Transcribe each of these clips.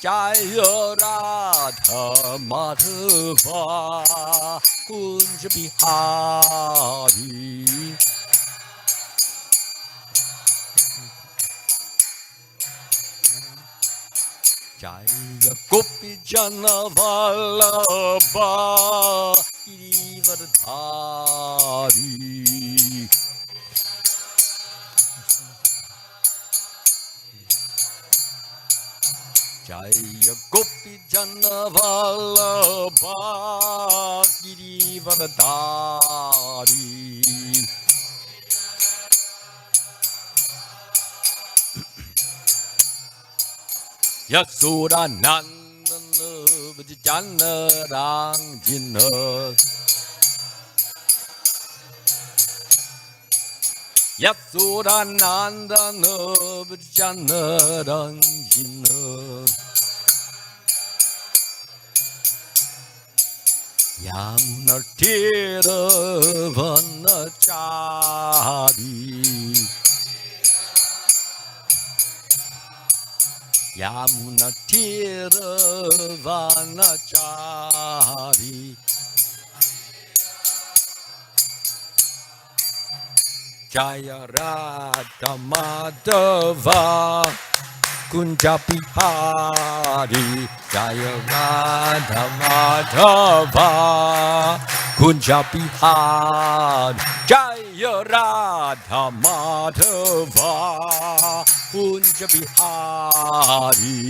Jaya Radha Madhava Kunja Bihari. Jaya Gopi Jana Vallabha Girivardhari. Jaya Gopi Jana Vallabha Girivardhari. Yasura Nandana Vijana Rangjina. Yasura Nandana Vijana Rangjina. Yamuna Tira Vanachari. Yamuna Tira Vanachari. Jaya Radha Madhava Kunja Bihari. Jaya Radha Madhava Kunja Bihari. Jaya Radha Madhava Kunja Bihari.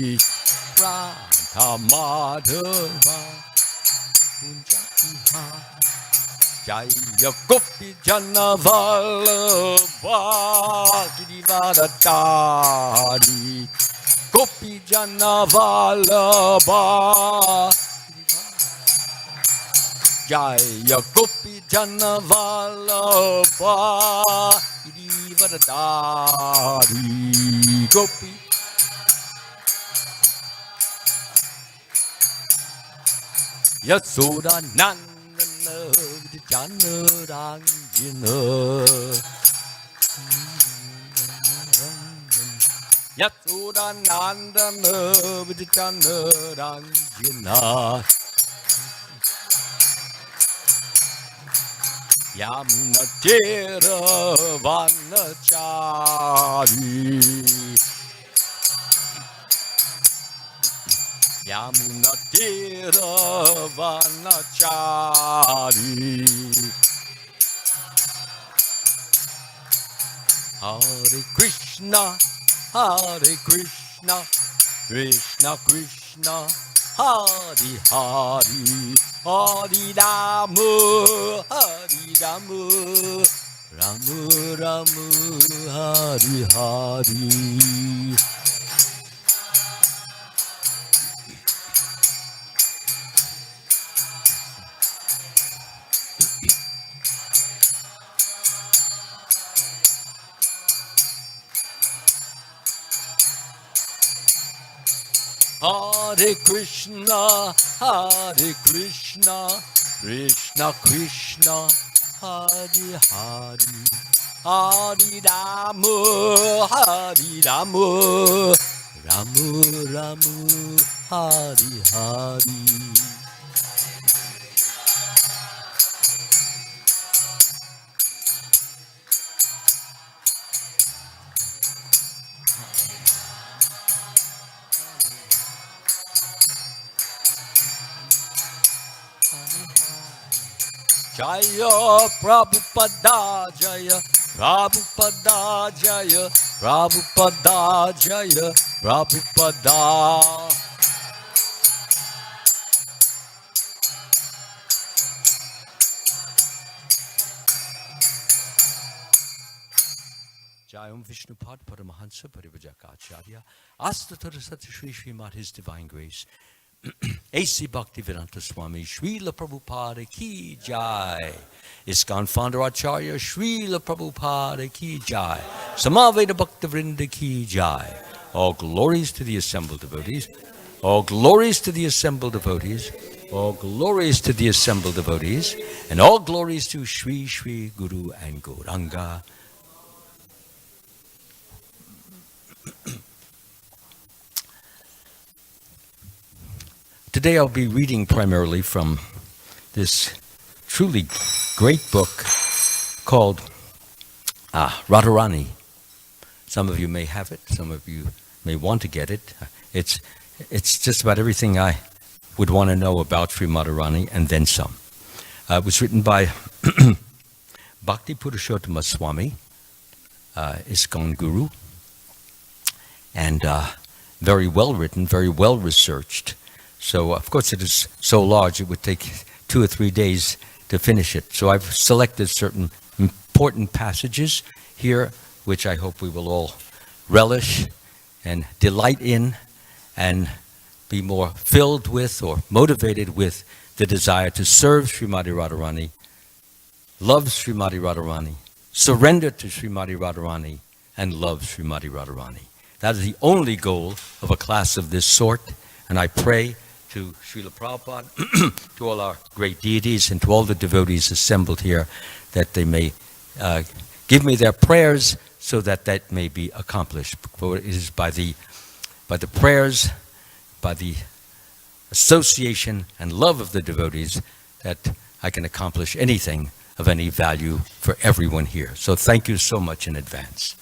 Radha Madhava Kunja Bihari. Jaya Gopi Jana Vallabha Girivardhari. Gopi Jana Vallabha. Jaya Gopi Jana Vallabha Girivardhari. Gopi Yasoda Nandana Vijana Rangjina. Yasoda Nandana Vijana Rangjina. Yamuna Tira Vanachari. Yamuna Tira Vanachari. Hare Krishna, Hare Krishna, Krishna Krishna, Hare Hare, Hare Rama, Hare Rama, Rama Rama, Hare Hare. Hare Krishna, Hare Krishna, Krishna Krishna, Hare Hare, Hare Rama, Hare Rama, Rama Rama, Hare Hare. Jaya Prabhupada Jaya, Prabhupada Jaya, Prabhupada Jaya, Prabhupada. Jayam Vishnupad Paramahansa Parivajakacharya Astatara Sati Shri Srimad His Divine Grace A.C. Bhaktivedanta Swami Srila Prabhupada Ki Jai. ISKCON Founder Acharya Srila Prabhupada Ki Jai. Samaveda Bhaktivinoda Ki Jai. All glories to the assembled devotees. All glories to the assembled devotees. All glories to the assembled devotees. And all glories to Sri Sri Guru and Gauranga. today I'll be reading primarily from this truly great book called Radharani. Some of you may have it, some of you may want to get it. It's just about everything I would want to know about Sri Radharani and then some. It was written by Bhakti Purushottama Swami, ISKCON Guru, and very well written, very well researched. So of course it is so large it would take 2 or 3 days to finish it. So I've selected certain important passages here which I hope we will all relish and delight in and be more filled with or motivated with the desire to serve Srimati Radharani, love Srimati Radharani, surrender to Srimati Radharani, and love Srimati Radharani. That is the only goal of a class of this sort, and I pray to Srila Prabhupada, to all our great deities, and to all the devotees assembled here, that they may give me their prayers so that that may be accomplished. For it is by the prayers, by the association and love of the devotees that I can accomplish anything of any value for everyone here. So thank you so much in advance.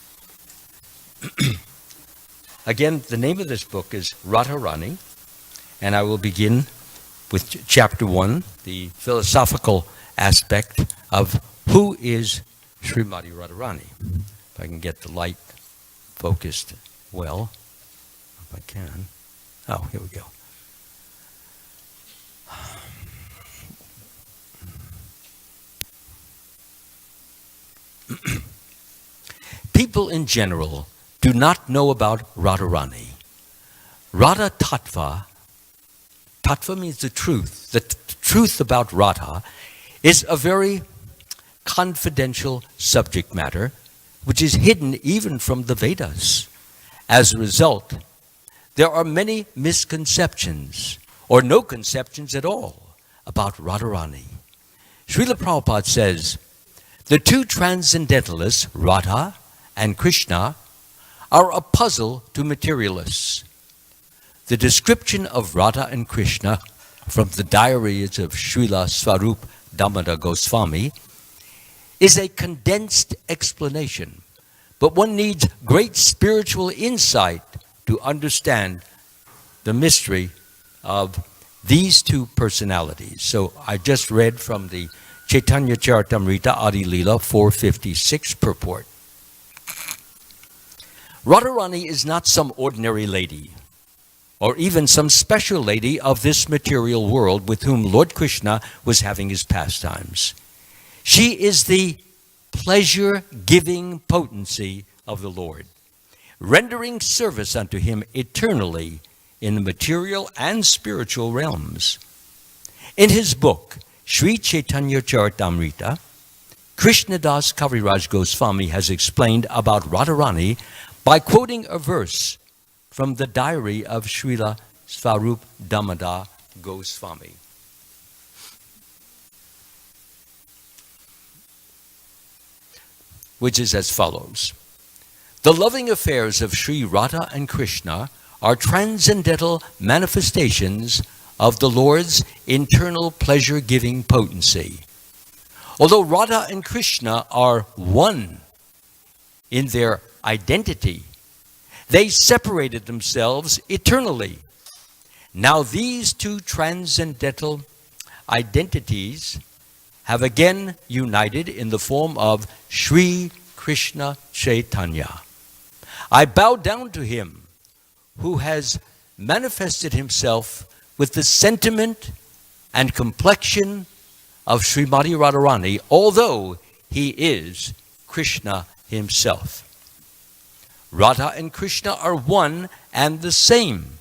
Again, the name of this book is Radharani, and I will begin with chapter 1, the philosophical aspect of who is Srimati Radharani. If I can get the light focused well, if I can. Oh, here we go. People in general do not know about Radharani. Radha Tattva, Tattva means the truth. The truth about Radha is a very confidential subject matter which is hidden even from the Vedas. As a result, there are many misconceptions or no conceptions at all about Radharani. Srila Prabhupada says, the two transcendentalists, Radha and Krishna, are a puzzle to materialists. The description of Radha and Krishna from the diaries of Srila Swarup Damodar Goswami is a condensed explanation, but one needs great spiritual insight to understand the mystery of these two personalities. So I just read from the Chaitanya Charitamrita Adi Leela 456 purport. Radharani is not some ordinary lady, or even some special lady of this material world with whom Lord Krishna was having his pastimes. She is the pleasure-giving potency of the Lord, rendering service unto him eternally in the material and spiritual realms. In his book, Sri Chaitanya Charitamrita, Krishnadas Kaviraj Goswami has explained about Radharani by quoting a verse from the diary of Srila Swarup Damodar Goswami. Which is as follows. The loving affairs of Sri Radha and Krishna are transcendental manifestations of the Lord's internal pleasure-giving potency. Although Radha and Krishna are one in their identity, they separated themselves eternally. Now these two transcendental identities have again united in the form of Sri Krishna Chaitanya. I bow down to him who has manifested himself with the sentiment and complexion of Srimati Radharani, although he is Krishna himself. Radha and Krishna are one and the same,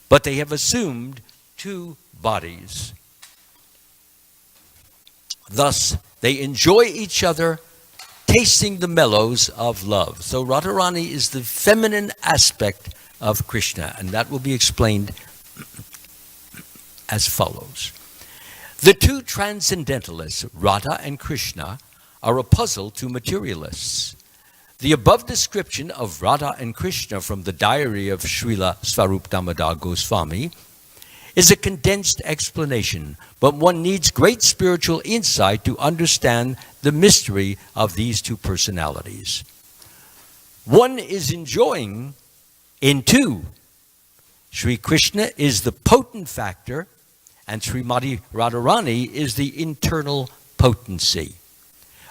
but they have assumed two bodies. Thus, they enjoy each other, tasting the mellows of love. So Radharani is the feminine aspect of Krishna, and that will be explained as follows. The two transcendentalists, Radha and Krishna, are a puzzle to materialists. The above description of Radha and Krishna from the diary of Srila Swarup Damodar Goswami is a condensed explanation, but one needs great spiritual insight to understand the mystery of these two personalities. One is enjoying in two. Sri Krishna is the potent factor, and Srimati Radharani is the internal potency.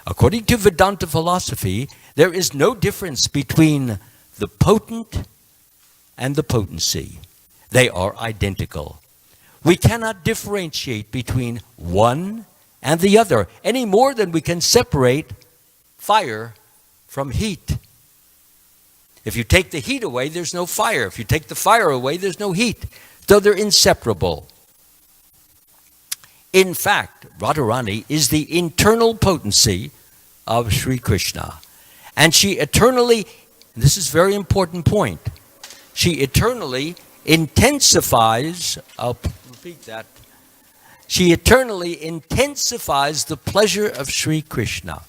According to Vedanta philosophy, there is no difference between the potent and the potency. They are identical. We cannot differentiate between one and the other any more than we can separate fire from heat. If you take the heat away, there's no fire. If you take the fire away, there's no heat. So they're inseparable. In fact, Radharani is the internal potency of Sri Krishna. And she eternally, this is a very important point, she eternally intensifies, I'll repeat that, she eternally intensifies the pleasure of Sri Krishna.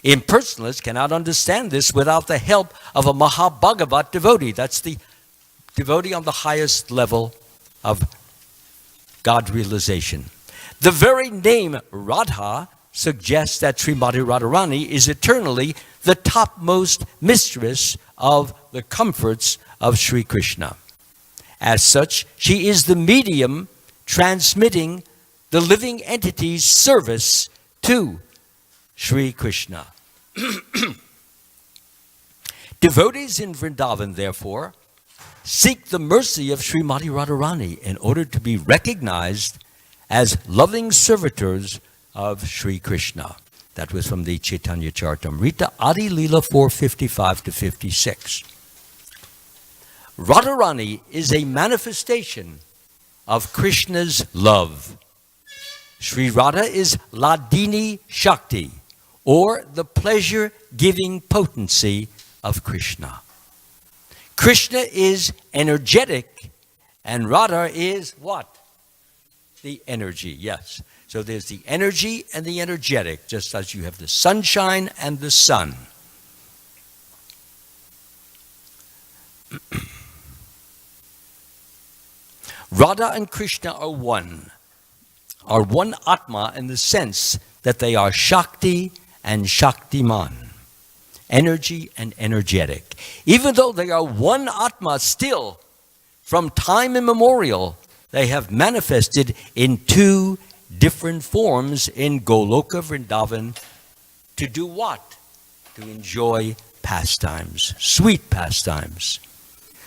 Impersonalists cannot understand this without the help of a Mahabhagavat devotee. That's the devotee on the highest level of God realization. The very name Radha suggests that Srimati Radharani is eternally the topmost mistress of the comforts of Sri Krishna. As such, she is the medium transmitting the living entity's service to Sri Krishna. Devotees in Vrindavan, therefore, seek the mercy of Srimati Radharani in order to be recognized as loving servitors of Sri Krishna. That was from the Chaitanya Charitamrita, Adi Leela 455-56. Radharani is a manifestation of Krishna's love. Sri Radha is Ladini Shakti, or the pleasure-giving potency of Krishna. Krishna is energetic, and Radha is what? The energy, yes. So there's the energy and the energetic, just as you have the sunshine and the sun. Radha and Krishna are one Atma in the sense that they are Shakti and Shaktiman, energy and energetic. Even though they are one Atma, still, from time immemorial, they have manifested in two different forms in Goloka Vrindavan to do what? To enjoy pastimes, sweet pastimes.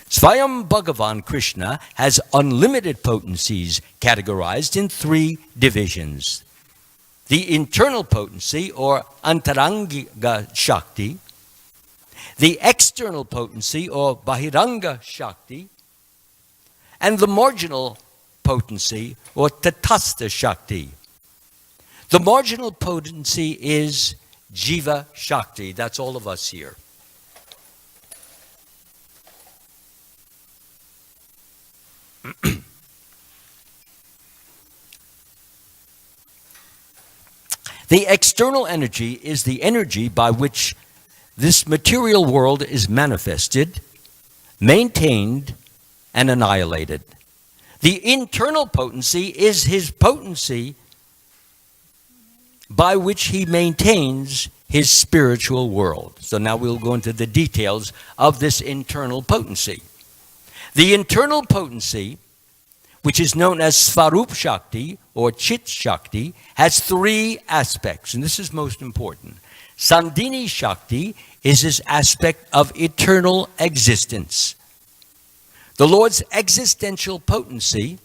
Swayam Bhagavan Krishna has unlimited potencies categorized in three divisions. The internal potency, or Antaranga Shakti, the external potency, or Bahiranga Shakti, and the marginal potency, or Tatastha Shakti. The marginal potency is Jiva Shakti. That's all of us here. The external energy is the energy by which this material world is manifested, maintained, and annihilated. The internal potency is his potency by which he maintains his spiritual world. So now we'll go into the details of this internal potency. The internal potency, which is known as Svarup Shakti or Chit Shakti, has three aspects, and this is most important. Sandhini Shakti is his aspect of eternal existence. The Lord's existential potency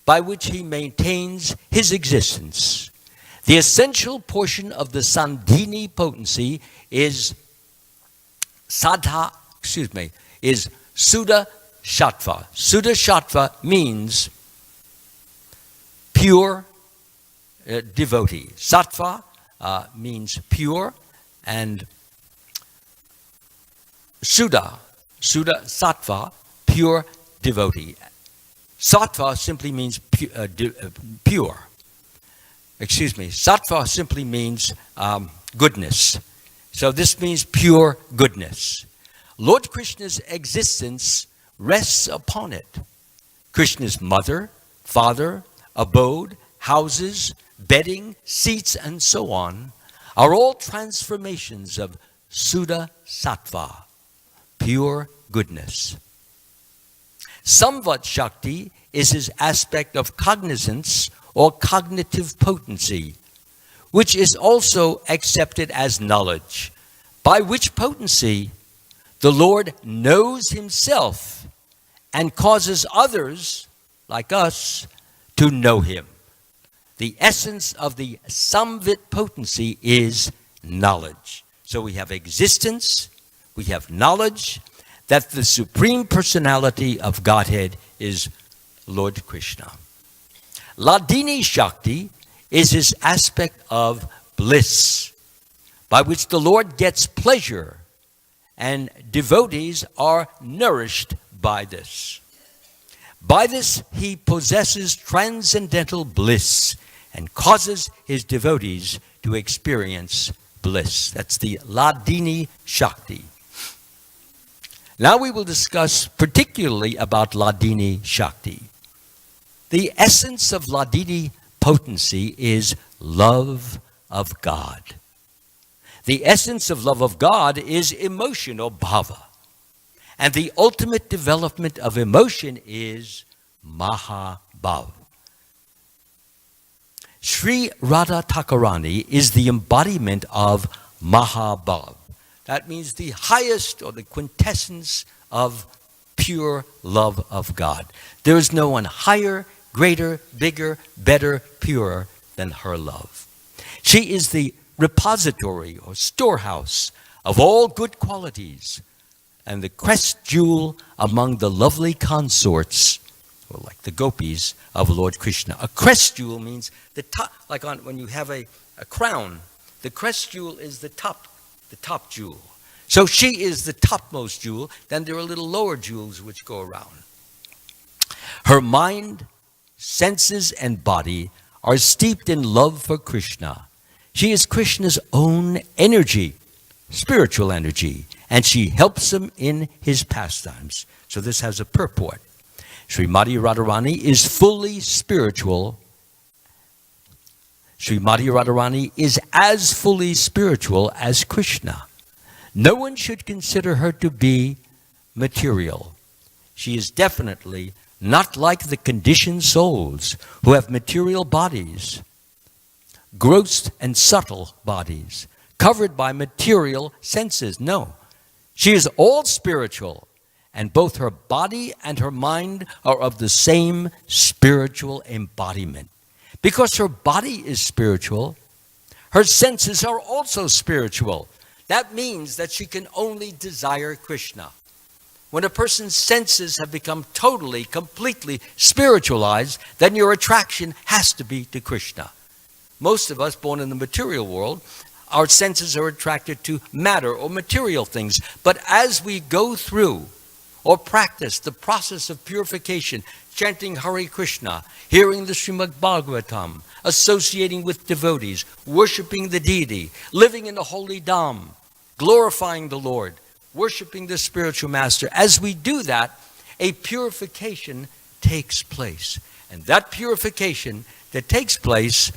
by which he maintains his existence. The essential portion of the Sandhini potency is Suddha Sattva. Suddha Sattva means pure devotee. Sattva means pure, and Suddha Sattva, pure devotee. Sattva simply means pure. Sattva simply means goodness. So this means pure goodness. Lord Krishna's existence rests upon it. Krishna's mother, father, abode, houses, bedding, seats, and so on are all transformations of Suddha Sattva, pure goodness. Samvat Shakti is his aspect of cognizance or cognitive potency, which is also accepted as knowledge, by which potency the Lord knows himself and causes others, like us, to know him. The essence of the Samvit potency is knowledge. So we have existence, we have knowledge, that the Supreme Personality of Godhead is Lord Krishna. Ladini Shakti is his aspect of bliss, by which the Lord gets pleasure, and devotees are nourished by this. By this he possesses transcendental bliss and causes his devotees to experience bliss. That's the Ladini Shakti. Now we will discuss particularly about Ladini Shakti. The essence of Ladini potency is love of God. The essence of love of God is emotion or bhava. And the ultimate development of emotion is Mahabhav. Sri Radha Thakurani is the embodiment of Mahabhav. That means the highest or the quintessence of pure love of God. There is no one higher, greater, bigger, better, purer than her love. She is the repository or storehouse of all good qualities and the crest jewel among the lovely consorts, or like the gopis, of Lord Krishna. A crest jewel means the top, like when you have a crown, the crest jewel is the top jewel. So she is the topmost jewel. Then there are little lower jewels which go around. Her mind, senses, and body are steeped in love for Krishna. She is Krishna's own energy, spiritual energy, and she helps him in his pastimes. So this has a purport. Srimati Radharani is fully spiritual. Srimati Radharani is as fully spiritual as Krishna. No one should consider her to be material. She is definitely not like the conditioned souls who have material bodies, gross and subtle bodies, covered by material senses. No, she is all spiritual, and both her body and her mind are of the same spiritual embodiment. Because her body is spiritual, her senses are also spiritual. That means that she can only desire Krishna. When a person's senses have become totally, completely spiritualized, then your attraction has to be to Krishna. Most of us born in the material world, our senses are attracted to matter or material things. But as we go through or practice the process of purification, chanting Hare Krishna, hearing the Srimad Bhagavatam, associating with devotees, worshiping the deity, living in the holy Dham, glorifying the Lord, worshiping the spiritual master. As we do that, a purification takes place. And that purification that takes place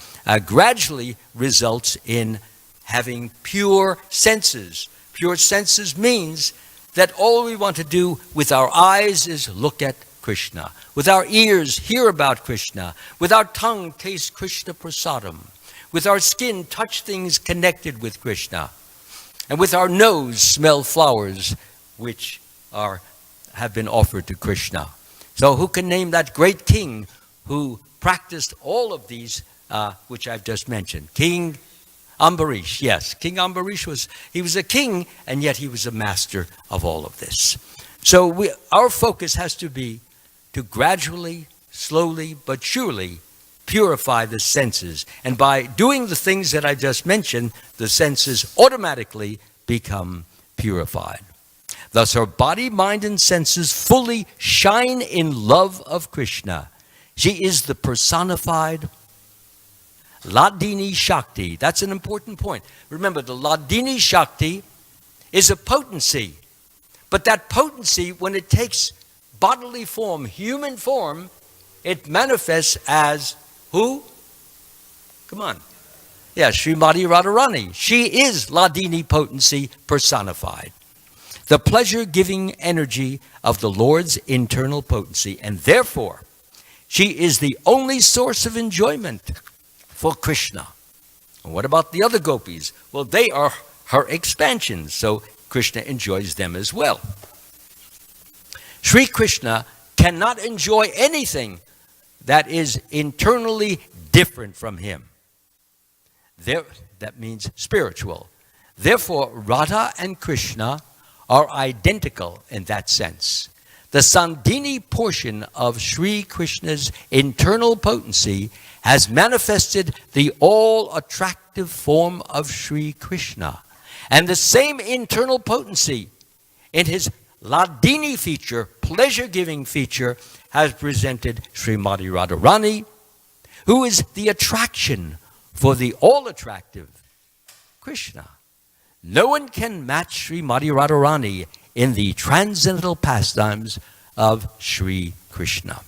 gradually results in having pure senses. Pure senses means that all we want to do with our eyes is look at Krishna. With our ears, hear about Krishna. With our tongue, taste Krishna prasadam. With our skin, touch things connected with Krishna. And with our nose, smell flowers which have been offered to Krishna. So who can name that great king who practiced all of these which I've just mentioned? King Ambarish, yes. King Ambarish was a king, and yet he was a master of all of this. So our focus has to be to gradually, slowly, but surely purify the senses. And by doing the things that I just mentioned, the senses automatically become purified. Thus her body, mind, and senses fully shine in love of Krishna. She is the personified Ladini Shakti. That's an important point. Remember, the Ladini Shakti is a potency. But that potency, when it takes bodily form, human form, it manifests as who? Come on. Yeah, Srimati Radharani. She is Hladini potency personified. The pleasure-giving energy of the Lord's internal potency, and therefore, she is the only source of enjoyment for Krishna. And what about the other gopis? Well, they are her expansions, so Krishna enjoys them as well. Sri Krishna cannot enjoy anything that is internally different from him. That means spiritual. Therefore, Radha and Krishna are identical in that sense. The Sandhini portion of Sri Krishna's internal potency has manifested the all-attractive form of Sri Krishna. And the same internal potency in his Hladini feature, pleasure-giving feature, has presented Srimati Radharani, who is the attraction for the all-attractive Krishna. No one can match Srimati Radharani in the transcendental pastimes of Sri Krishna.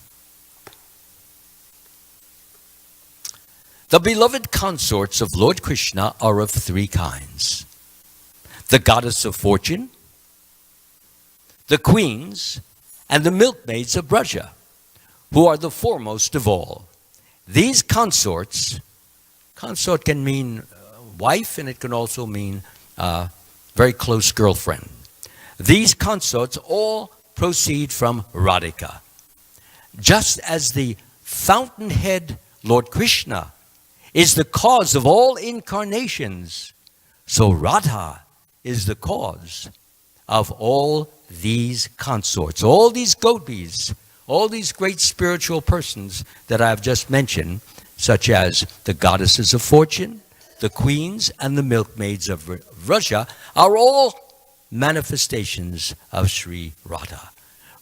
The beloved consorts of Lord Krishna are of three kinds: the goddess of fortune, the queens, and the milkmaids of Braja, who are the foremost of all. These consorts, consort can mean wife, and it can also mean very close girlfriend. These consorts all proceed from Radhika. Just as the fountainhead Lord Krishna is the cause of all incarnations, so Radha is the cause of all these consorts, all these gopis, all these great spiritual persons that I have just mentioned, such as the goddesses of fortune, the queens, and the milkmaids of Vraja, are all manifestations of Sri Radha.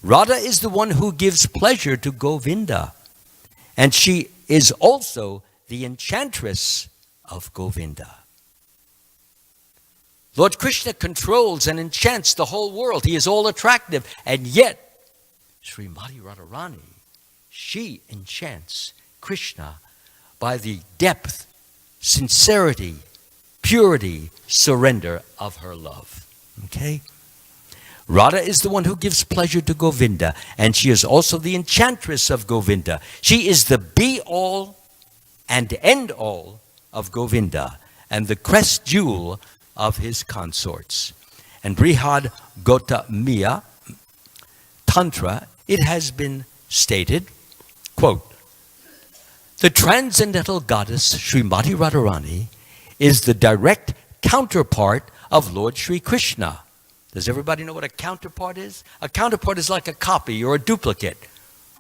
Radha is the one who gives pleasure to Govinda, and she is also the enchantress of Govinda. Lord Krishna controls and enchants the whole world. He is all attractive, and yet Srimati Radharani, she enchants Krishna by the depth, sincerity, purity, surrender of her love. Okay? Radha is the one who gives pleasure to Govinda, and she is also the enchantress of Govinda. She is the be-all and end-all of Govinda, and the crest jewel of his consorts. And Brihad Gautamiya Tantra, it has been stated, quote, the transcendental goddess Srimati Radharani is the direct counterpart of Lord Sri Krishna. Does everybody know what a counterpart is? A counterpart is like a copy or a duplicate,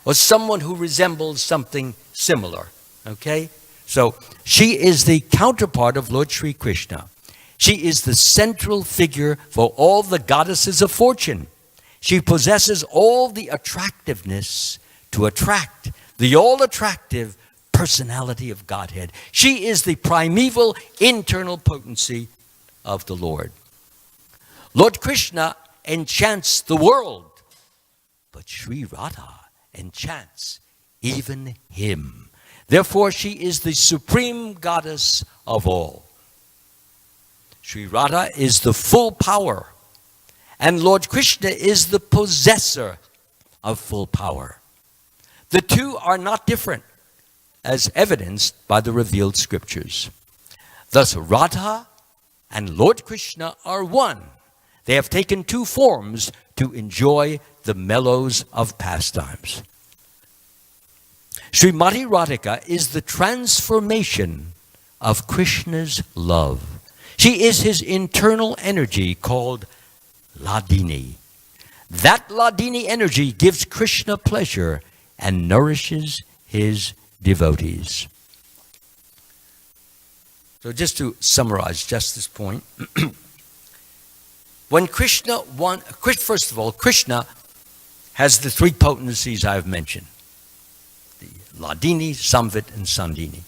or someone who resembles something similar. Okay? So she is the counterpart of Lord Sri Krishna. She is the central figure for all the goddesses of fortune. She possesses all the attractiveness to attract the all-attractive personality of Godhead. She is the primeval internal potency of the Lord. Lord Krishna enchants the world, but Sri Radha enchants even him. Therefore, she is the supreme goddess of all. Sri Radha is the full power, and Lord Krishna is the possessor of full power. The two are not different, as evidenced by the revealed scriptures. Thus, Radha and Lord Krishna are one. They have taken two forms to enjoy the mellows of pastimes. Srimati Radhika is the transformation of Krishna's love. She is his internal energy called Hladini. That Hladini energy gives Krishna pleasure and nourishes his devotees. So just to summarize just this point, when Krishna first of all, Krishna has the three potencies I've mentioned: the Hladini, Samvit, and Sandhini.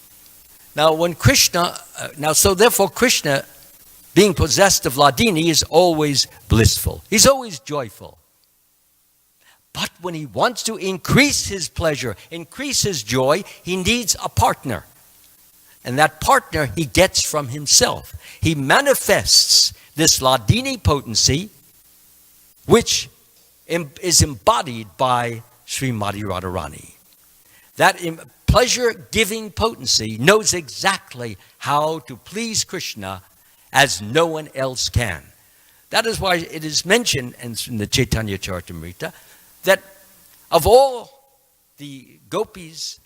Now, when Krishna, so therefore Krishna, being possessed of Hladini, is always blissful. He's always joyful. But when he wants to increase his pleasure, increase his joy, he needs a partner. And that partner he gets from himself. He manifests this Hladini potency, which is embodied by Srimati Radharani. That pleasure-giving potency knows exactly how to please Krishna as no one else can. That is why it is mentioned in the Chaitanya Charitamrita that of all the gopis,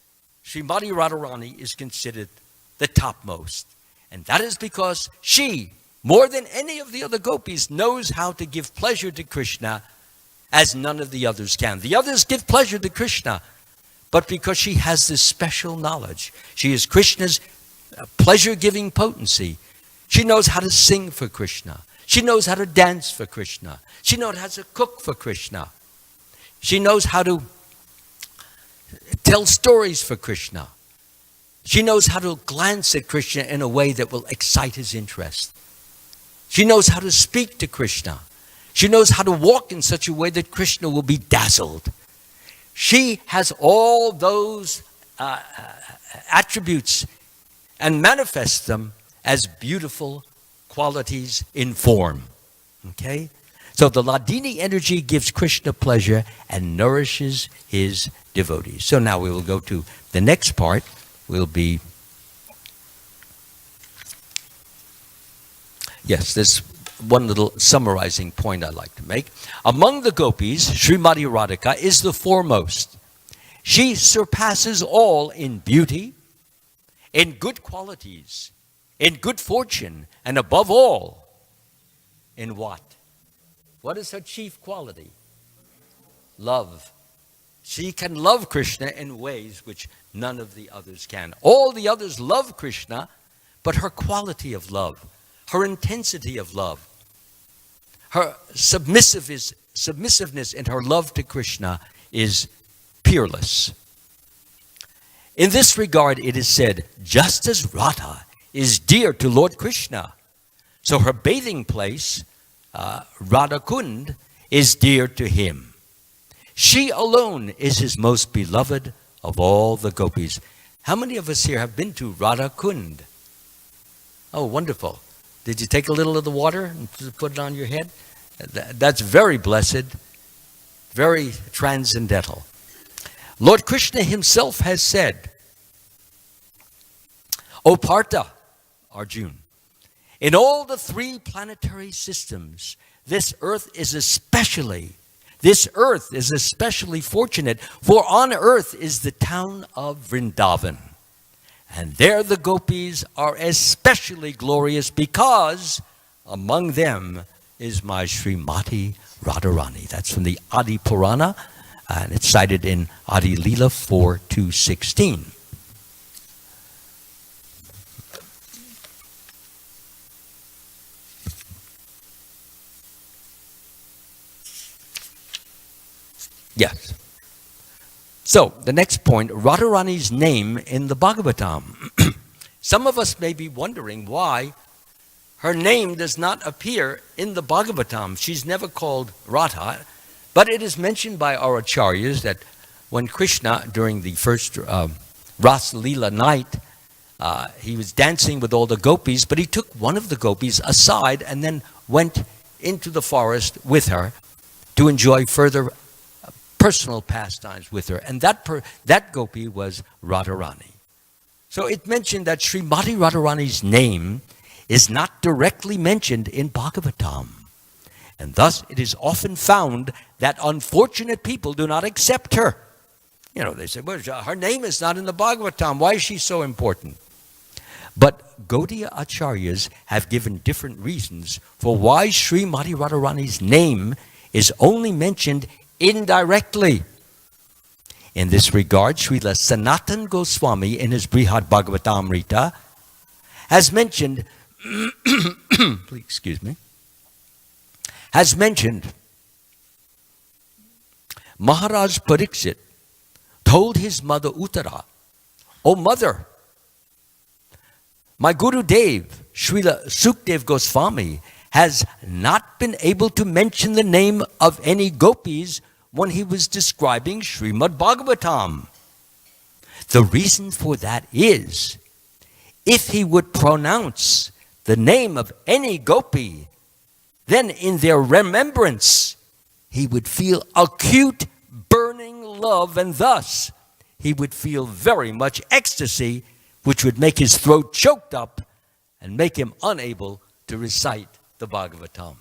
Srimati Radharani is considered the topmost. And that is because she, more than any of the other gopis, knows how to give pleasure to Krishna as none of the others can. The others give pleasure to Krishna, but because she has this special knowledge, she is Krishna's pleasure-giving potency. She knows how to sing for Krishna. She knows how to dance for Krishna. She knows how to cook for Krishna. She knows how to tell stories for Krishna. She knows how to glance at Krishna in a way that will excite his interest. She knows how to speak to Krishna. She knows how to walk in such a way that Krishna will be dazzled. She has all those attributes and manifests them as beautiful qualities in form. Okay? So the Hladini energy gives Krishna pleasure and nourishes his devotees. So now we will go to the next part. Will be, yes, there's one little summarizing point I'd like to make. Among the gopis, Srimati Radhika is the foremost. She surpasses all in beauty, in good qualities, in good fortune, and above all, in what? What is her chief quality? Love. She can love Krishna in ways which none of the others can. All the others love Krishna, but her quality of love, her intensity of love, her submissiveness in her love to Krishna is peerless. In this regard, it is said, just as Radha is dear to Lord Krishna, so her bathing place, Radhakund, is dear to him. She alone is his most beloved of all the gopis. How many of us here have been to Radhakund? Oh, wonderful. Did you take a little of the water and put it on your head? That's very blessed, very transcendental. Lord Krishna himself has said, O Partha, Arjuna, in all the three planetary systems, this earth is especially fortunate, for on earth is the town of Vrindavan. And there the gopis are especially glorious because among them is my Srimati Radharani. That's from the Adi Purana, and it's cited in Adi Leela 4:216. Yes. So, the next point, Radharani's name in the Bhagavatam. Some of us may be wondering why her name does not appear in the Bhagavatam. She's never called Radha, but it is mentioned by our acharyas that when Krishna, during the first Ras Leela night, he was dancing with all the gopis, but he took one of the gopis aside and then went into the forest with her to enjoy further personal pastimes with her. And that gopi was Radharani. So it mentioned that Srimati Radharani's name is not directly mentioned in Bhagavatam. And thus it is often found that unfortunate people do not accept her. You know, they say, well, her name is not in the Bhagavatam. Why is she so important? But Gaudiya Acharyas have given different reasons for why Srimati Radharani's name is only mentioned indirectly. In this regard, Srila Sanatana Goswami in his Brihad Bhagavatamrita has mentioned, please excuse me, has mentioned Maharaj Pariksit told his mother Uttara, "O mother, my Guru Dev, Srila Sukdev Goswami, has not been able to mention the name of any gopis when he was describing Srimad Bhagavatam. The reason for that is, if he would pronounce the name of any gopi, then in their remembrance, he would feel acute burning love, and thus he would feel very much ecstasy, which would make his throat choked up and make him unable to recite the Bhagavatam.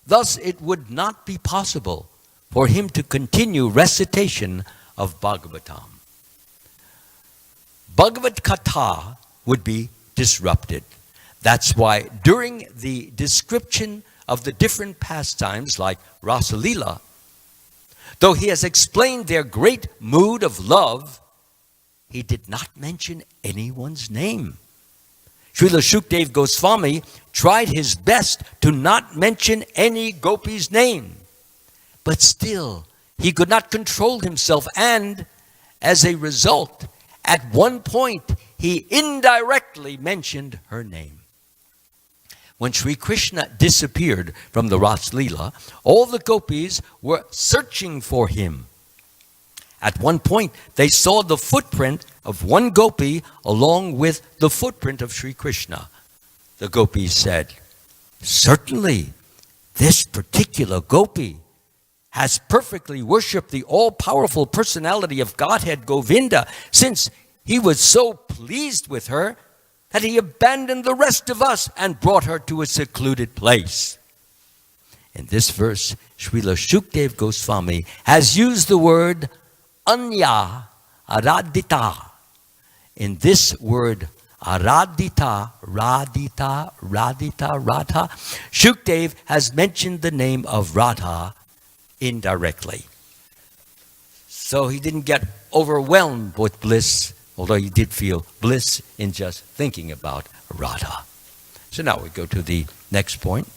Thus, it would not be possible for him to continue recitation of Bhagavatam. Bhagavad Katha would be disrupted. That's why during the description of the different pastimes like Rasa Leela, though he has explained their great mood of love, he did not mention anyone's name. Srila Shukdev Goswami tried his best to not mention any gopi's name, but still he could not control himself, and as a result, at one point he indirectly mentioned her name. When Sri Krishna disappeared from the Ras Leela, all the gopis were searching for him. At one point, they saw the footprint of one gopi along with the footprint of Sri Krishna. The gopis said, "Certainly, this particular gopi has perfectly worshipped the all-powerful personality of Godhead Govinda, since he was so pleased with her that he abandoned the rest of us and brought her to a secluded place." In this verse, Srila Shukdev Goswami has used the word Anya Aradita. In this word Aradita, Radita, Radha, Shukdev has mentioned the name of Radha indirectly. So he didn't get overwhelmed with bliss, although he did feel bliss in just thinking about Radha. So now we go to the next point.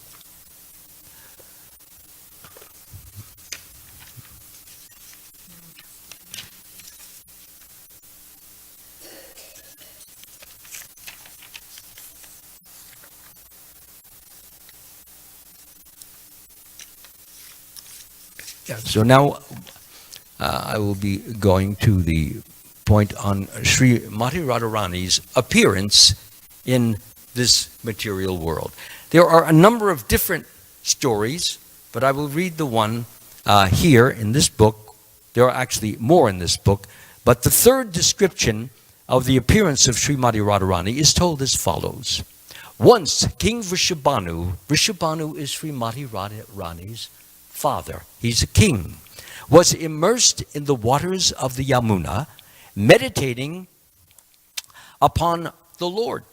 So now I will be going to the point on Srimati Radharani's appearance in this material world. There are a number of different stories, but I will read the one here in this book. There are actually more in this book, but the third description of the appearance of Srimati Radharani is told as follows. Once King Vrishabhanu is Srimati Radharani's father, he's a king, was immersed in the waters of the Yamuna, meditating upon the Lord.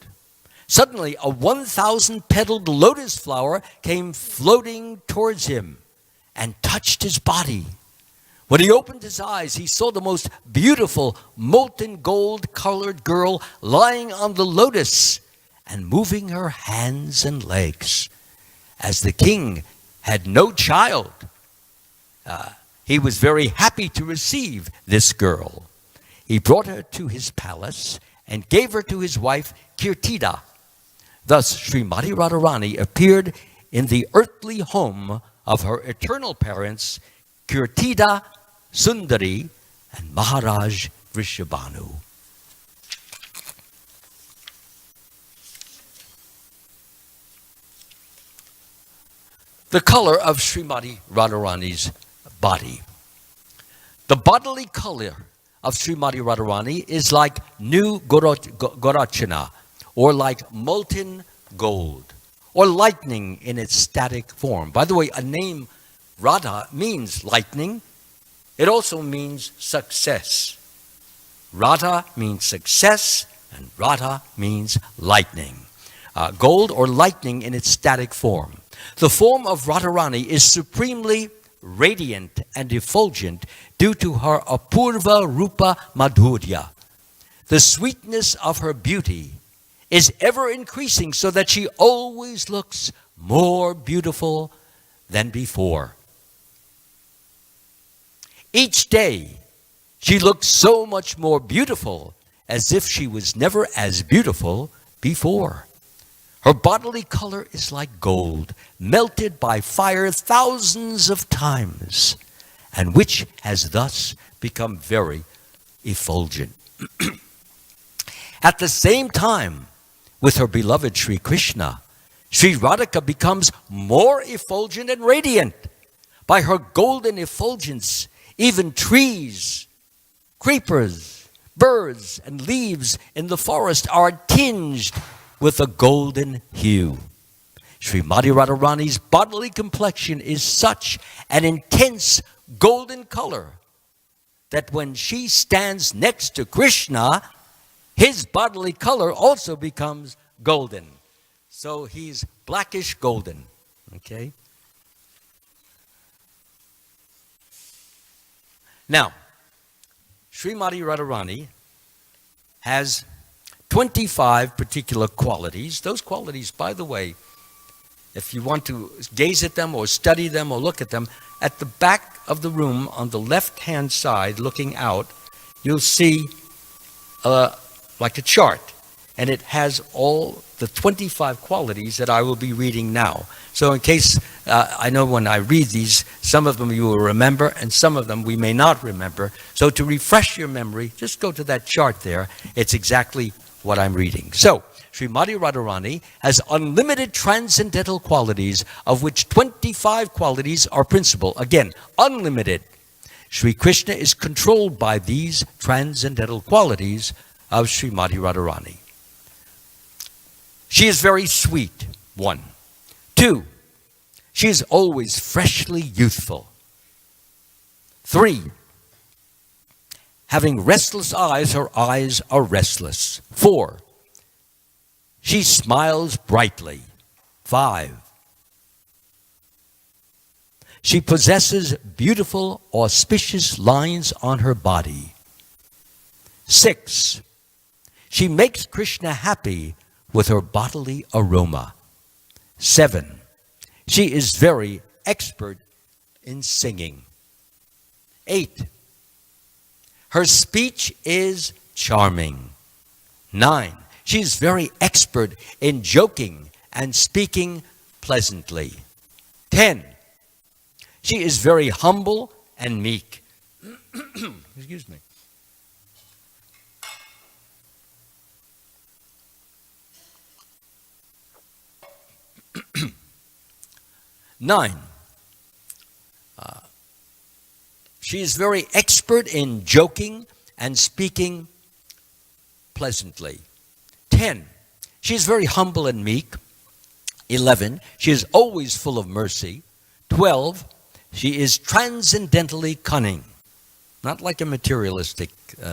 Suddenly, a 1,000-petaled lotus flower came floating towards him and touched his body. When he opened his eyes, he saw the most beautiful molten gold-colored girl lying on the lotus and moving her hands and legs. As the king had no child, he was very happy to receive this girl. He brought her to his palace and gave her to his wife Kirtida. Thus, Srimati Radharani appeared in the earthly home of her eternal parents, Kirtida, Sundari, and Maharaj Vrishabhanu. The color of Srimati Radharani's body. The bodily color of Srimati Radharani is like new Gorachana, or like molten gold, or lightning in its static form. By the way, a name Radha means lightning. It also means success. Radha means success, and Radha means lightning. Gold or lightning in its static form. The form of Radharani is supremely radiant and effulgent due to her apurva rupa madhurya. The sweetness of her beauty is ever increasing, so that she always looks more beautiful than before. Each day, she looks so much more beautiful, as if she was never as beautiful before. Her bodily color is like gold, melted by fire thousands of times, and which has thus become very effulgent. At the same time, with her beloved Sri Krishna, Sri Radhika becomes more effulgent and radiant. By her golden effulgence, even trees, creepers, birds, and leaves in the forest are tinged with a golden hue. Srimati Radharani's bodily complexion is such an intense golden color that when she stands next to Krishna, his bodily color also becomes golden. So he's blackish golden, okay? Now, Srimati Radharani has 25 particular qualities. Those qualities, by the way, if you want to gaze at them or study them or look at them, at the back of the room on the left-hand side, looking out, you'll see like a chart. And it has all the 25 qualities that I will be reading now. So in case, I know when I read these, some of them you will remember and some of them we may not remember. So to refresh your memory, just go to that chart there. It's exactly what I'm reading. So, Srimati Radharani has unlimited transcendental qualities, of which 25 qualities are principal. Again, unlimited. Sri Krishna is controlled by these transcendental qualities of Srimati Radharani. She is very sweet, 1. 2, she is always freshly youthful. 3, having restless eyes, her eyes are restless. 4, she smiles brightly. 5, she possesses beautiful, auspicious lines on her body. 6, she makes Krishna happy with her bodily aroma. 7, she is very expert in singing. 8, her speech is charming. 9, she is very expert in joking and speaking pleasantly. 10, she is very humble and meek. Excuse me. 9, she is very expert in joking and speaking pleasantly. 10, she is very humble and meek. 11, she is always full of mercy. 12, she is transcendentally cunning. Not like a materialistic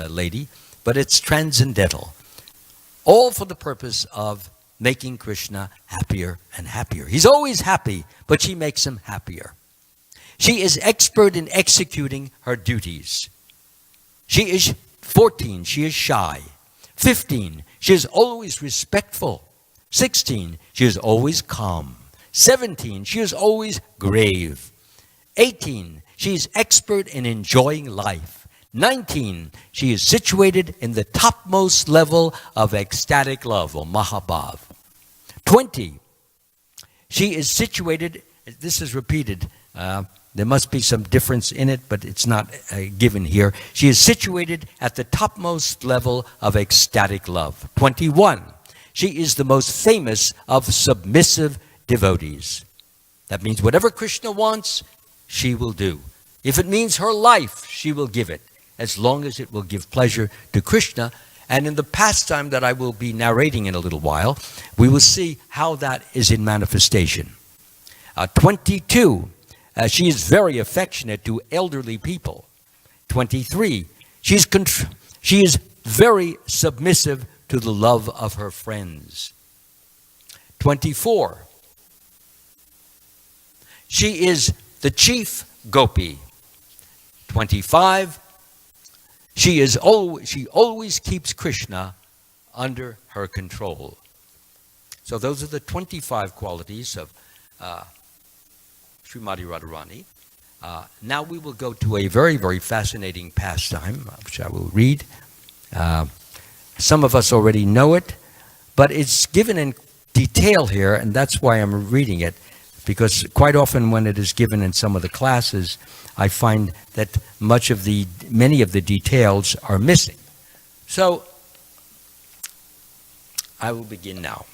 lady, but it's transcendental. All for the purpose of making Krishna happier and happier. He's always happy, but she makes him happier. She is expert in executing her duties. She is 14, she is shy. 15, she is always respectful. 16, she is always calm. 17, she is always grave. 18, she is expert in enjoying life. 19, she is situated in the topmost level of ecstatic love, or Mahabhav. 20, she is situated, this is repeated, there must be some difference in it, but it's not given here. She is situated at the topmost level of ecstatic love. 21, she is the most famous of submissive devotees. That means whatever Krishna wants, she will do. If it means her life, she will give it, as long as it will give pleasure to Krishna. And in the pastime that I will be narrating in a little while, we will see how that is in manifestation. 22, she is very affectionate to elderly people. 23, she is very submissive to the love of her friends. 24, she is the chief gopi. 25, she always keeps Krishna under her control. So those are the 25 qualities of Srimati Radharani. Now we will go to a very, very fascinating pastime, which I will read. Some of us already know it, but it's given in detail here, and that's why I'm reading it, because quite often when it is given in some of the classes, I find that many of the details are missing. So I will begin now.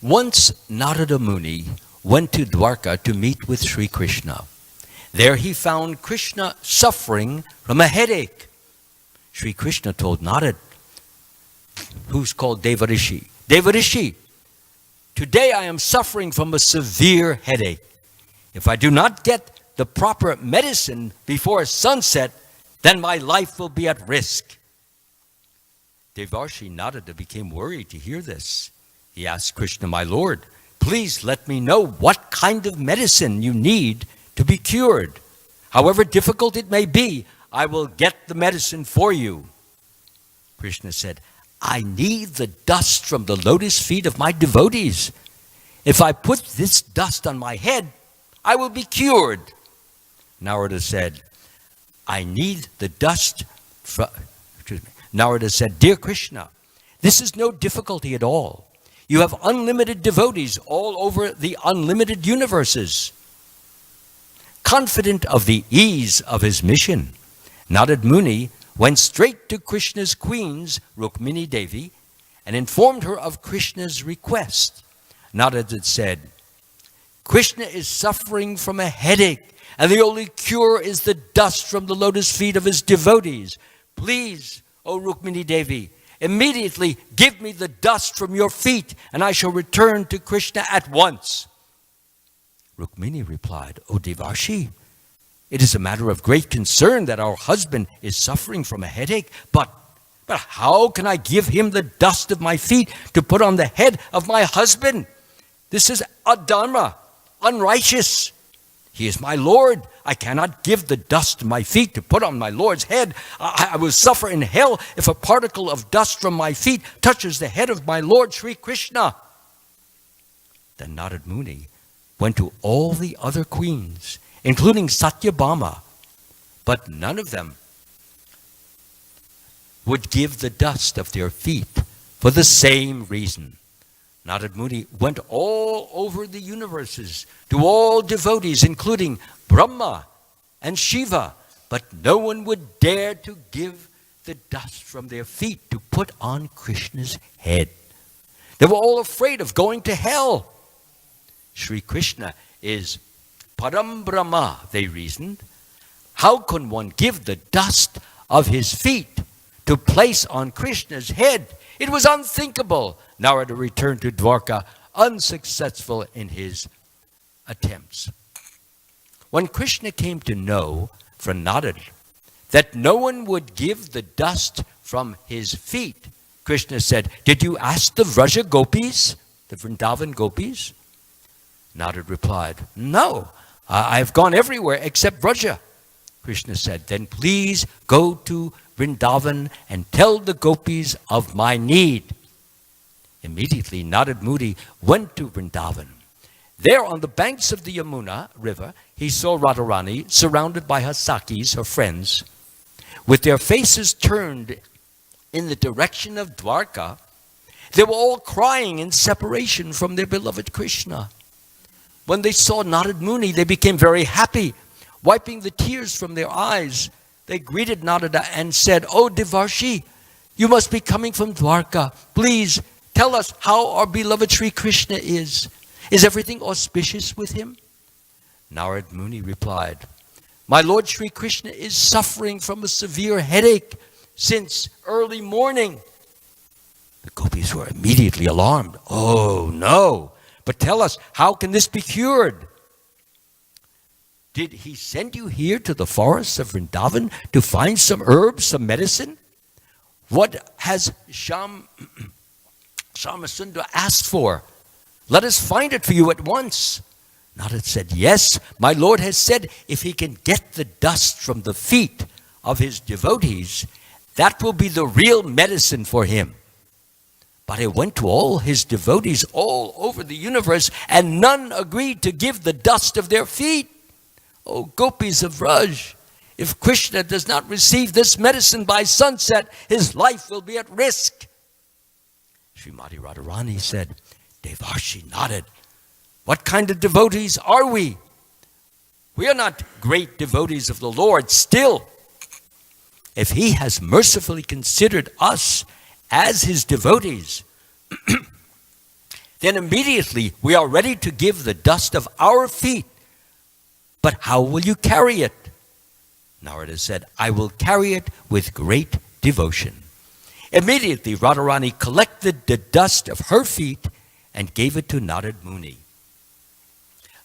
Once Narada Muni went to Dwarka to meet with Sri Krishna. There he found Krishna suffering from a headache. Sri Krishna told Narada, who's called Devarishi, Devarishi, today I am suffering from a severe headache. If I do not get the proper medicine before sunset, then my life will be at risk. Devarshi Narada became worried to hear this. He asked Krishna, my Lord, please let me know what kind of medicine you need to be cured. However difficult it may be, I will get the medicine for you. Krishna said, I need the dust from the lotus feet of my devotees. If I put this dust on my head, I will be cured. Narada said, I need the dust from... Narada said, Dear Krishna, this is no difficulty at all. You have unlimited devotees all over the unlimited universes. Confident of the ease of his mission, Narada Muni went straight to Krishna's queens, Rukmini Devi, and informed her of Krishna's request. Narada said, Krishna is suffering from a headache, and the only cure is the dust from the lotus feet of his devotees. Please, O Rukmini Devi, immediately give me the dust from your feet, and I shall return to Krishna at once. Rukmini replied, O Devarshi, it is a matter of great concern that our husband is suffering from a headache, but how can I give him the dust of my feet to put on the head of my husband? This is adharma, unrighteous. He is my Lord. I cannot give the dust of my feet to put on my Lord's head. I will suffer in hell if a particle of dust from my feet touches the head of my Lord Sri Krishna. Then Narada Muni went to all the other queens, including Satyabhama, but none of them would give the dust of their feet for the same reason. Narada Muni went all over the universes to all devotees, including Brahma and Shiva, but no one would dare to give the dust from their feet to put on Krishna's head. They were all afraid of going to hell. Sri Krishna is Param Brahma, they reasoned. How can one give the dust of his feet to place on Krishna's head? It was unthinkable. Narada returned to Dwarka, unsuccessful in his attempts. When Krishna came to know from Narada that no one would give the dust from his feet, Krishna said, Did you ask the Vraja gopis, the Vrindavan gopis? Narada replied, No, I've gone everywhere except Vraja. Krishna said, Then please go to Vrindavan and tell the gopis of my need. Immediately, Narada Muni went to Vrindavan. There on the banks of the Yamuna river, he saw Radharani surrounded by her Sakis, her friends. With their faces turned in the direction of Dwarka, they were all crying in separation from their beloved Krishna. When they saw Narada Muni, they became very happy. Wiping the tears from their eyes, they greeted Narada and said, O Devarshi, you must be coming from Dwarka. Please tell us how our beloved Sri Krishna is. Is everything auspicious with him? Narada Muni replied, My Lord Sri Krishna is suffering from a severe headache since early morning. The gopis were immediately alarmed. Oh no, but tell us, how can this be cured? Did he send you here to the forests of Vrindavan to find some herbs, some medicine? What has Shyamsundar asked for? Let us find it for you at once. Narada said, Yes, my Lord has said if he can get the dust from the feet of his devotees, that will be the real medicine for him. But it went to all his devotees all over the universe, and none agreed to give the dust of their feet. Oh, gopis of Vraj, if Krishna does not receive this medicine by sunset, his life will be at risk. Srimati Radharani said. Devarshi nodded. What kind of devotees are we? We are not great devotees of the Lord. Still, if he has mercifully considered us as his devotees, then immediately we are ready to give the dust of our feet. But how will you carry it? Narada said, I will carry it with great devotion. Immediately Radharani collected the dust of her feet and gave it to Narad Muni.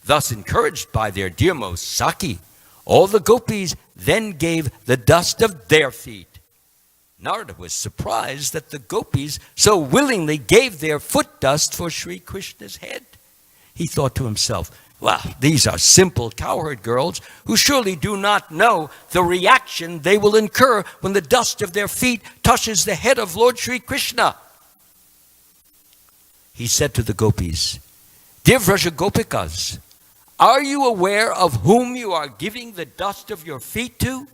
Thus encouraged by their dearmost Saki, all the gopis then gave the dust of their feet. Narada was surprised that the gopis so willingly gave their foot dust for Sri Krishna's head. He thought to himself, well, these are simple cowherd girls who surely do not know the reaction they will incur when the dust of their feet touches the head of Lord Sri Krishna. He said to the gopis, Dear Vraja Gopikas, are you aware of whom you are giving the dust of your feet to?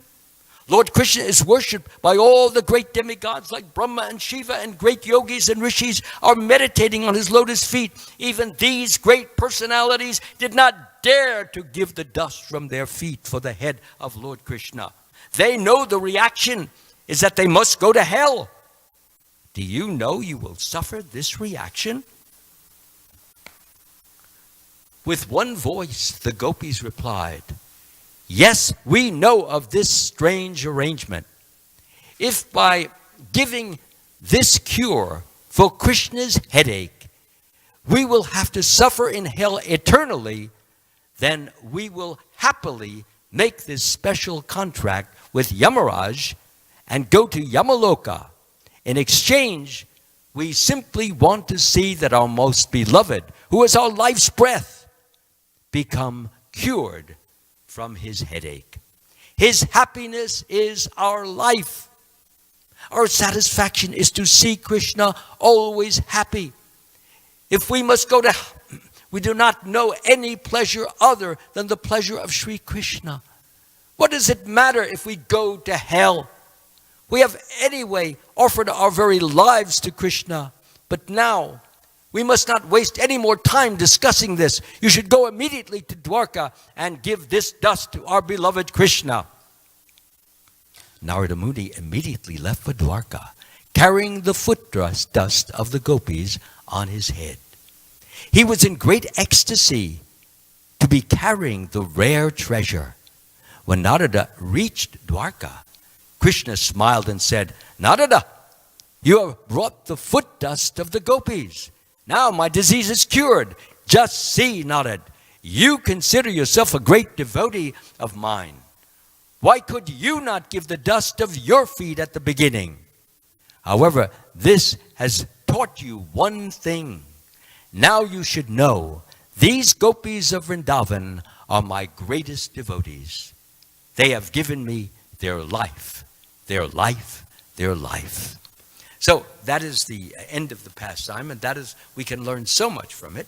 Lord Krishna is worshipped by all the great demigods like Brahma and Shiva, and great yogis and rishis are meditating on his lotus feet. Even these great personalities did not dare to give the dust from their feet for the head of Lord Krishna. They know the reaction is that they must go to hell. Do you know you will suffer this reaction? With one voice, the gopis replied, Yes, we know of this strange arrangement. If by giving this cure for Krishna's headache, we will have to suffer in hell eternally, then we will happily make this special contract with Yamaraj and go to Yamaloka. In exchange, we simply want to see that our most beloved, who is our life's breath, become cured from his headache. His happiness is our life. Our satisfaction is to see Krishna always happy. If we must go to, we do not know any pleasure other than the pleasure of Sri Krishna. What does it matter if we go to hell? We have anyway offered our very lives to Krishna. But now, we must not waste any more time discussing this. You should go immediately to Dwarka and give this dust to our beloved Krishna. Narada Muni immediately left for Dwarka, carrying the foot dust of the gopis on his head. He was in great ecstasy to be carrying the rare treasure. When Narada reached Dwarka, Krishna smiled and said, Narada, you have brought the foot dust of the gopis. Now my disease is cured. Just see, Narad, you consider yourself a great devotee of mine. Why could you not give the dust of your feet at the beginning? However, this has taught you one thing. Now you should know, these gopis of Vrindavan are my greatest devotees. They have given me their life, their life, their life. So that is the end of the pastime, and that is, we can learn so much from it.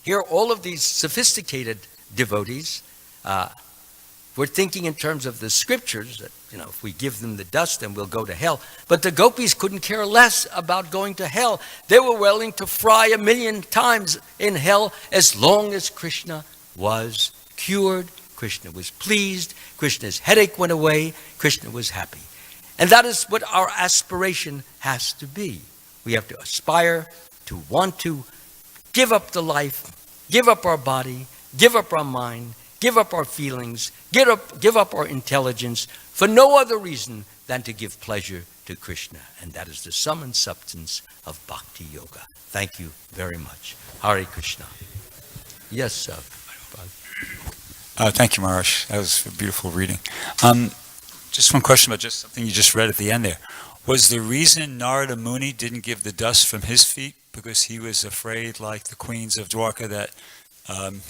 Here, all of these sophisticated devotees were thinking in terms of the scriptures, that, if we give them the dust, then we'll go to hell. But the gopis couldn't care less about going to hell. They were willing to fry 1,000,000 times in hell as long as Krishna was cured, Krishna was pleased, Krishna's headache went away, Krishna was happy. And that is what our aspiration has to be. We have to aspire to want to give up the life, give up our body, give up our mind, give up our feelings, give up our intelligence for no other reason than to give pleasure to Krishna. And that is the sum and substance of Bhakti Yoga. Thank you very much. Hare Krishna. Yes, sir. Thank you, Maharaj. That was a beautiful reading. Just one question about just something you just read at the end there. Was the reason Narada Muni didn't give the dust from his feet because he was afraid, like the queens of Dwarka, that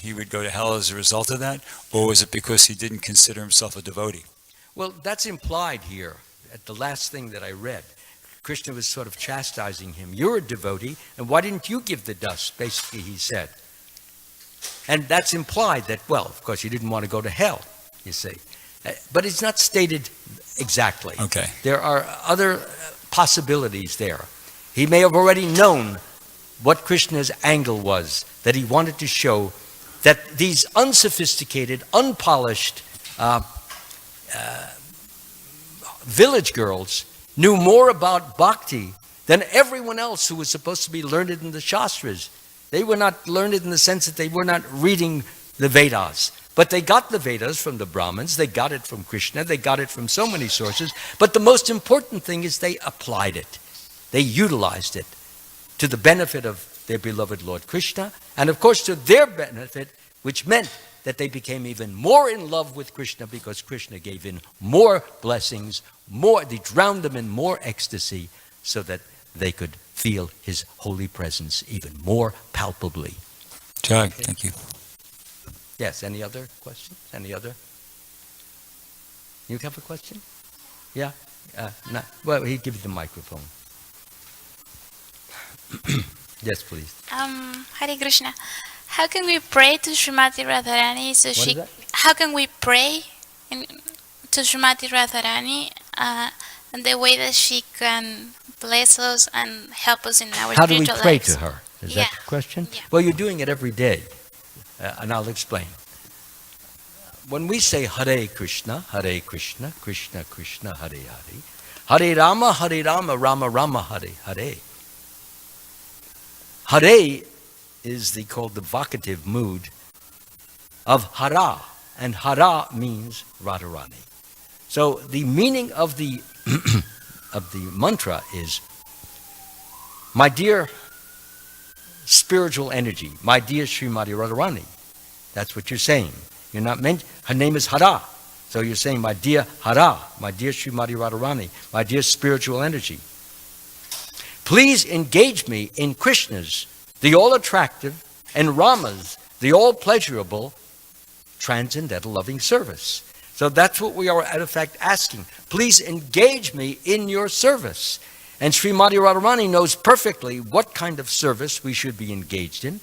he would go to hell as a result of that? Or was it because he didn't consider himself a devotee? Well, that's implied here at the last thing that I read. Krishna was sort of chastising him. You're a devotee, and why didn't you give the dust? Basically, he said. And that's implied that, well, of course, he didn't want to go to hell, you see. But it's not stated exactly. Okay. There are other possibilities there. He may have already known what Krishna's angle was, that he wanted to show that these unsophisticated, unpolished village girls knew more about bhakti than everyone else who was supposed to be learned in the Shastras. They were not learned in the sense that they were not reading the Vedas. But they got the Vedas from the Brahmins, they got it from Krishna, they got it from so many sources. But the most important thing is they applied it. They utilized it to the benefit of their beloved Lord Krishna, and of course to their benefit, which meant that they became even more in love with Krishna because Krishna gave in more blessings, they drowned them in more ecstasy so that they could feel his holy presence even more palpably. Jai, thank you. Yes, any other questions? Any other? You have a question? Yeah? No. Well, he'll give you the microphone. Yes, please. Hare Krishna. How can we pray to Srimati Radharani so What she? is that? How can we pray to Srimati Radharani in the way that she can bless us and help us in our How do we spiritual pray lives? to her? Is Yeah. that the question? Yeah. Well, you're doing it every day, and I'll explain. When we say Hare Krishna, Krishna Krishna, Hare Hare, Hare Rama, Rama Rama, Hare Hare. Hare is called the vocative mood of Hara, and Hara means Radharani. So the meaning of the of the mantra is, my dear spiritual energy, my dear Srimati Radharani. That's what you're saying. You're not meant. Her name is Hara, so you're saying, my dear Hara, my dear Srimati Radharani, my dear spiritual energy. Please engage me in Krishna's, the all-attractive, and Rama's, the all-pleasurable, transcendental loving service. So that's what we are, in fact, asking. Please engage me in your service. And Srimati Radharani knows perfectly what kind of service we should be engaged in.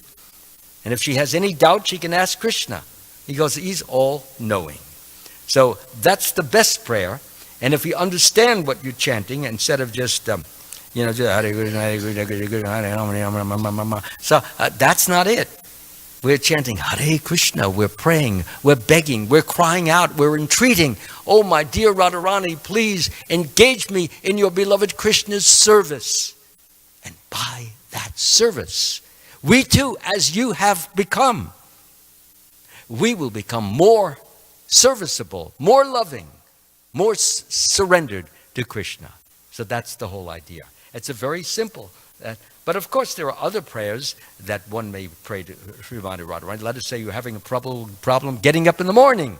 And if she has any doubt, she can ask Krishna. He goes, he's all-knowing. So that's the best prayer. And if we understand what you're chanting, instead of just just Hare Krishna, Hare Krishna, Krishna Krishna, Hare Rama. So that's not it. We're chanting Hare Krishna, we're praying, we're begging, we're crying out, we're entreating. Oh, my dear Radharani, please engage me in your beloved Krishna's service. And by that service, we too, as you have become, we will become more serviceable, more loving, more surrendered to Krishna. So that's the whole idea. It's a very simple, but of course there are other prayers that one may pray to Srimati Radharani. Let us say you're having a problem getting up in the morning.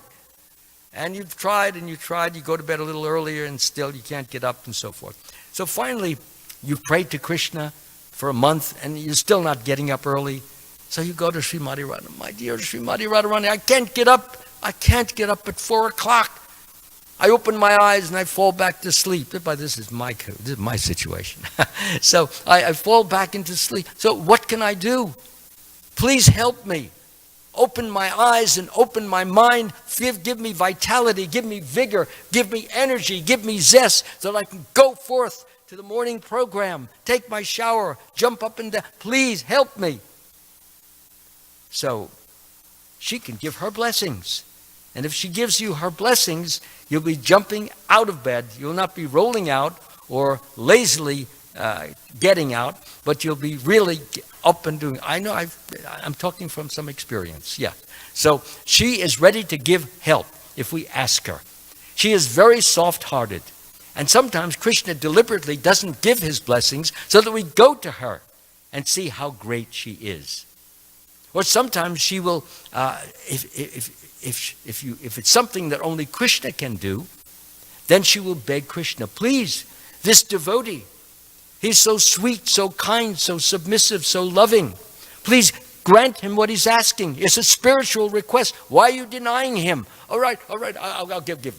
And you've tried and you go to bed a little earlier and still you can't get up and so forth. So finally, you've prayed to Krishna for a month and you're still not getting up early. So you go to Srimati Radharani. My dear Srimati Radharani, I can't get up at 4 o'clock. I open my eyes and I fall back to sleep. But this is my situation. So I fall back into sleep. So what can I do? Please help me. Open my eyes and open my mind. Give me vitality, give me vigor, give me energy, give me zest so that I can go forth to the morning program, take my shower, jump up and down. Please help me. So she can give her blessings. And if she gives you her blessings, you'll be jumping out of bed. You'll not be rolling out or lazily getting out, but you'll be really up and doing. I know I'm talking from some experience. Yeah. So she is ready to give help if we ask her. She is very soft-hearted. And sometimes Krishna deliberately doesn't give his blessings so that we go to her and see how great she is. Or sometimes she will, if it's something that only Krishna can do, then she will beg Krishna, please, this devotee, he's so sweet, so kind, so submissive, so loving. Please grant him what he's asking. It's a spiritual request. Why are you denying him? All right, I'll give him.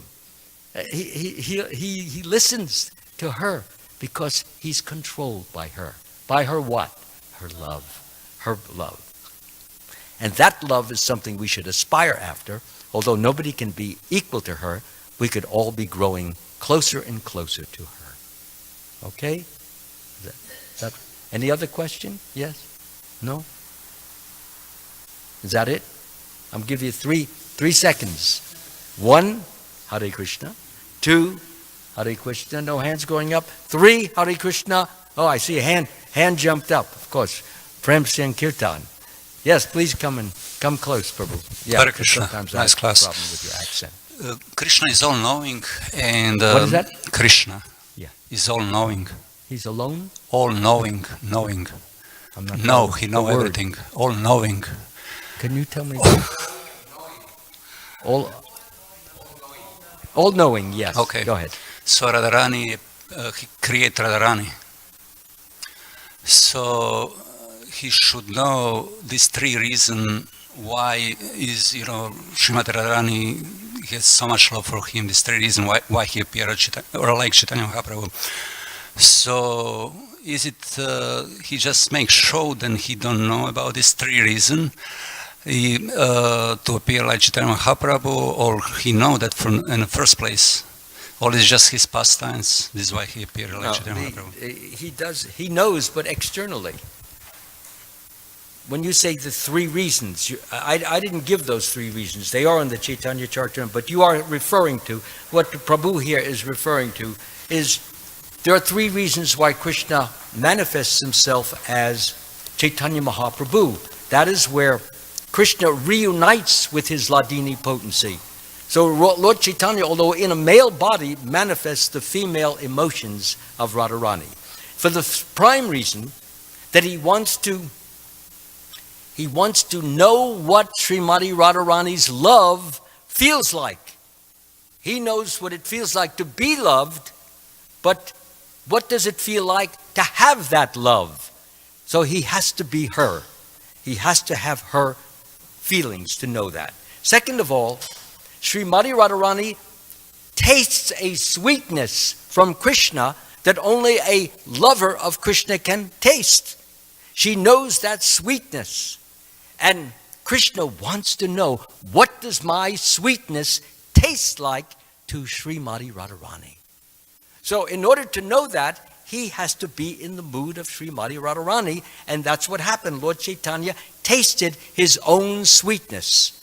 He listens to her Because he's controlled by her. By her what? Her love. Her love. And that love is something we should aspire after. Although nobody can be equal to her, we could all be growing closer and closer to her. Okay? Any other question? Yes? No? Is that it? I'm giving you three seconds. 1, Hare Krishna. 2, Hare Krishna. No hands going up. 3, Hare Krishna. Oh, I see a hand jumped up. Of course. Prem Sankirtan. Yes, please come close, Prabhu. Yeah, Hare Krishna. Sometimes Nice I have class. a problem with your accent. Krishna is all-knowing, and What is that? Krishna Yeah. is all-knowing. He's alone? All-knowing, knowing. I'm not No, knowing he the knows word. everything. All-knowing. Can you tell me? All knowing, yes. Okay. Go ahead. So Radharani, he created Radharani. So he should know these 3 reasons why is, Srimati Radharani has so much love for him. These 3 reasons why he appeared like Chaitanya Mahaprabhu. So is it he just makes show then he don't know about these 3 reasons to appear like Chaitanya Mahaprabhu, or he know that from in the first place? Or is just his pastimes? This is why he appeared like Chaitanya Mahaprabhu. He knows, but externally. When you say the 3 reasons, I didn't give those 3 reasons. They are in the Chaitanya Charitamrita, but you are referring to, what Prabhu here is referring to, is there are 3 reasons why Krishna manifests himself as Chaitanya Mahaprabhu. That is where Krishna reunites with his Ladini potency. So Lord Chaitanya, although in a male body, manifests the female emotions of Radharani. For the prime reason that he wants to know what Srimati Radharani's love feels like. He knows what it feels like to be loved, but what does it feel like to have that love? So he has to be her. He has to have her feelings to know that. Second of all, Srimati Radharani tastes a sweetness from Krishna that only a lover of Krishna can taste. She knows that sweetness. And Krishna wants to know, what does my sweetness taste like to Srimati Radharani? So in order to know that, he has to be in the mood of Srimati Radharani, and that's what happened. Lord Chaitanya tasted his own sweetness.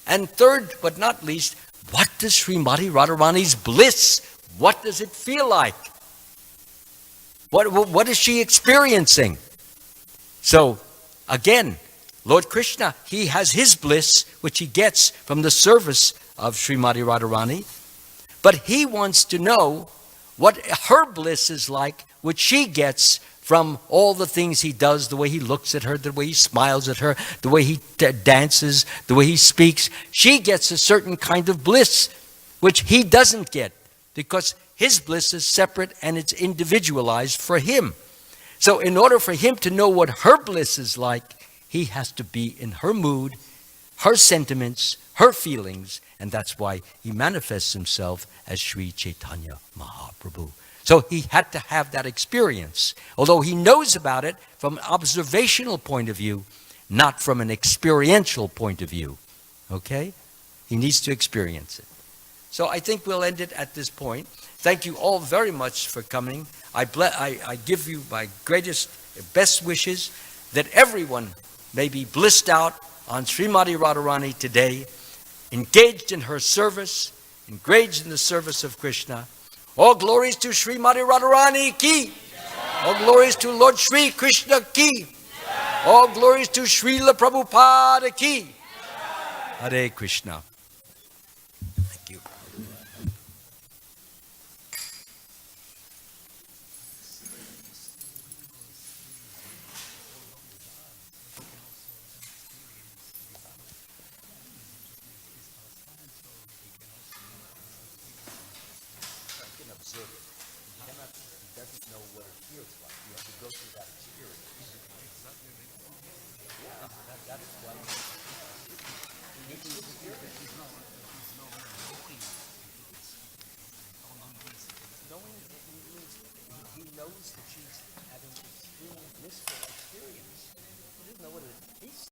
And third, but not least, what does Srimati Radharani's bliss, what does it feel like? What is she experiencing? So, again, Lord Krishna, he has his bliss, which he gets from the service of Srimati Radharani, but he wants to know what her bliss is like, which she gets from all the things he does, the way he looks at her, the way he smiles at her, the way he dances, the way he speaks. She gets a certain kind of bliss, which he doesn't get, because his bliss is separate and it's individualized for him. So in order for him to know what her bliss is like, he has to be in her mood, her sentiments, her feelings, and that's why he manifests himself as Sri Chaitanya Mahaprabhu. So he had to have that experience, although he knows about it from an observational point of view, not from an experiential point of view. Okay? He needs to experience it. So I think we'll end it at this point. Thank you all very much for coming. I give you my greatest, best wishes that everyone may be blissed out on Srimati Radharani today, engaged in her service, engaged in the service of Krishna. All glories to Srimati Radharani ki. All glories to Lord Sri Krishna ki. All glories to Srila Prabhupada ki. Hare Krishna. Thank you. the chief